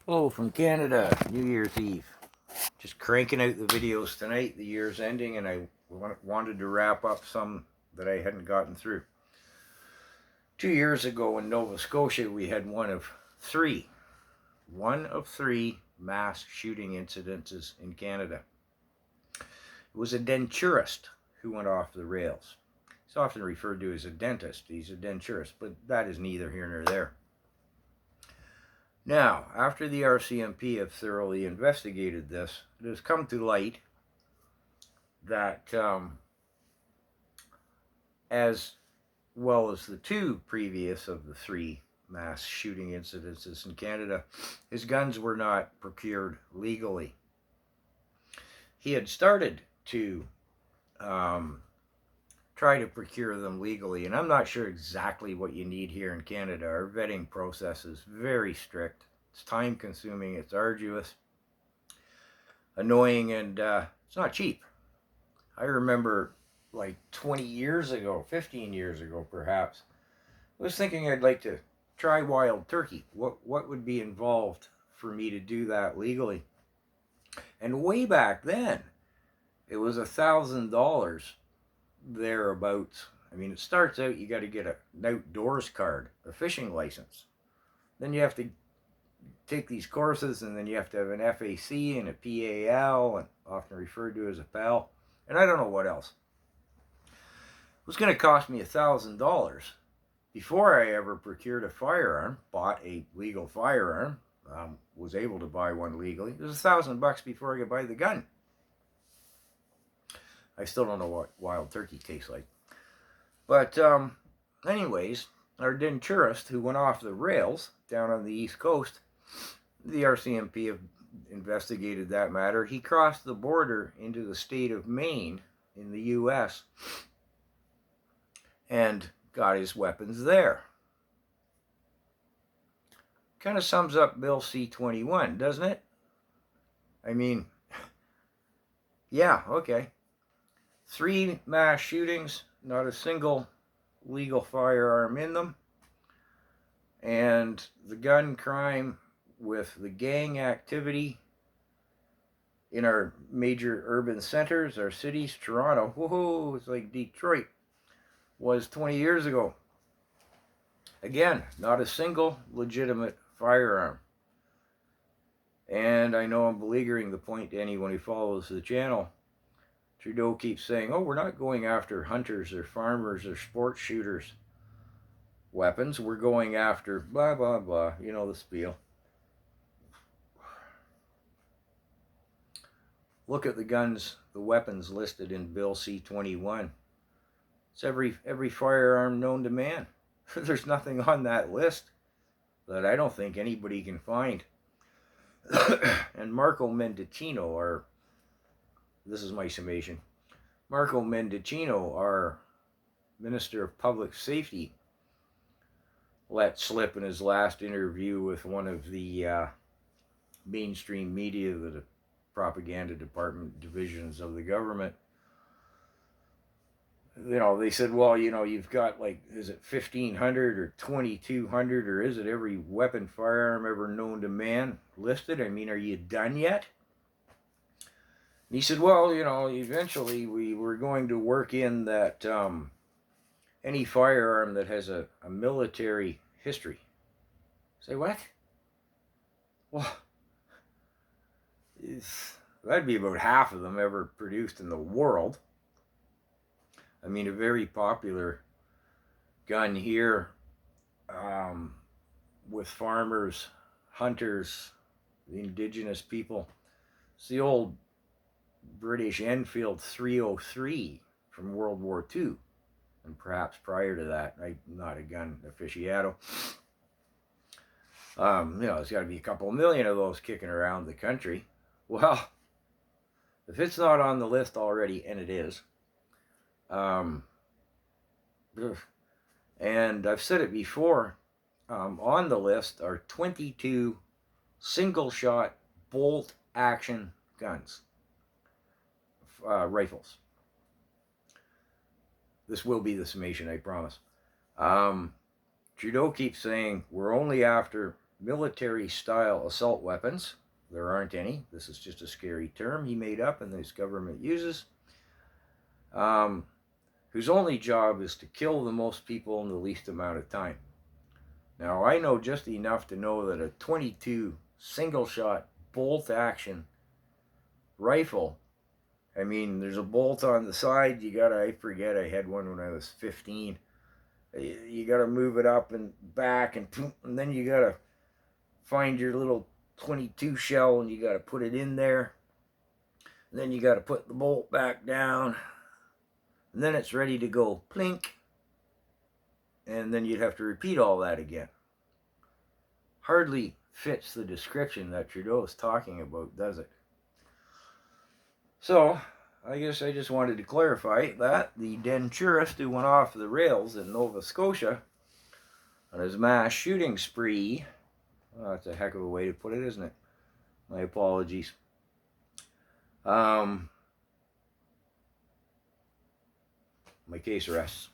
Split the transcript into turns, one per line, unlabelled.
Hello from Canada, New Year's Eve. Just cranking out the videos tonight. The year's ending, and I wanted to wrap up some that I hadn't gotten through. 2 years ago in Nova Scotia, we had one of three mass shooting incidences in Canada. It was a denturist who went off the rails. He's often referred to as a dentist. He's a denturist, but that is neither here nor there. Now, after the RCMP have thoroughly investigated this, it has come to light that as well as the two previous of the three mass shooting incidences in Canada, his guns were not procured legally. He had started to try to procure them legally, and I'm not sure exactly what you need here in Canada. Our vetting process is very strict. It's time consuming, it's arduous, annoying, and it's not cheap. I remember like 20 years ago, 15 years ago perhaps, I was thinking I'd like to try wild turkey. What would be involved for me to do that legally? And way back then, it was $1,000 thereabouts. I mean, it starts out, you got to get an outdoors card, a fishing license. Then you have to take these courses, and then you have to have an FAC and a PAL, and often referred to as a PAL, and I don't know what else. It was going to cost me $1,000 before I ever procured a firearm, bought a legal firearm, was able to buy one legally. It was $1,000 before I could buy the gun. I still don't know what wild turkey tastes like. But anyways, our denturist who went off the rails down on the East Coast, the RCMP have investigated that matter. He crossed the border into the state of Maine in the U.S. and got his weapons there. Kind of sums up Bill C-21, doesn't it? I mean, yeah, okay. 3 mass shootings, not a single legal firearm in them. And the gun crime with the gang activity in our major urban centers, our cities, Toronto, woohoo, it's like Detroit, was 20 years ago. Again, not a single legitimate firearm. And I know I'm beleaguering the point to anyone who follows the channel. Trudeau keeps saying, oh, we're not going after hunters or farmers or sports shooters weapons. We're going after blah, blah, blah. You know the spiel. Look at the guns, the weapons listed in Bill C-21. It's every firearm known to man. There's nothing on that list that I don't think anybody can find. And Marco Mendicino, this is my summation, Marco Mendicino, our Minister of Public Safety, let slip in his last interview with one of the mainstream media, the propaganda department divisions of the government. You know, they said, well, you know, you've got like, is it 1,500 or 2,200, or is it every weapon, firearm ever known to man listed? I mean, are you done yet? And he said, well, you know, eventually we were going to work in that any firearm that has a military history. Say what? Well, that'd be about half of them ever produced in the world. I mean, a very popular gun here with farmers, hunters, the indigenous people. It's the old British Enfield 303 from World War II, and perhaps prior to that. I'm not a gun aficionado. You know, there's got to be a couple million of those kicking around the country. Well, if it's not on the list already, and it is, and I've said it before, on the list are 22 single-shot bolt-action guns, rifles. This will be the summation, I promise. Trudeau keeps saying we're only after military-style assault weapons. There aren't any. This is just a scary term he made up and this government uses. Whose only job is to kill the most people in the least amount of time. Now, I know just enough to know that a 22 single-shot bolt-action rifle, I mean, there's a bolt on the side. I forget, I had one when I was 15. You gotta move it up and back, and then you gotta find your little 22 shell and you gotta put it in there. And then you gotta put the bolt back down. And then it's ready to go plink. And then you'd have to repeat all that again. Hardly fits the description that Trudeau is talking about, does it? So, I guess I just wanted to clarify that the denturist who went off the rails in Nova Scotia on his mass shooting spree, well, that's a heck of a way to put it, isn't it? My apologies. My case rests.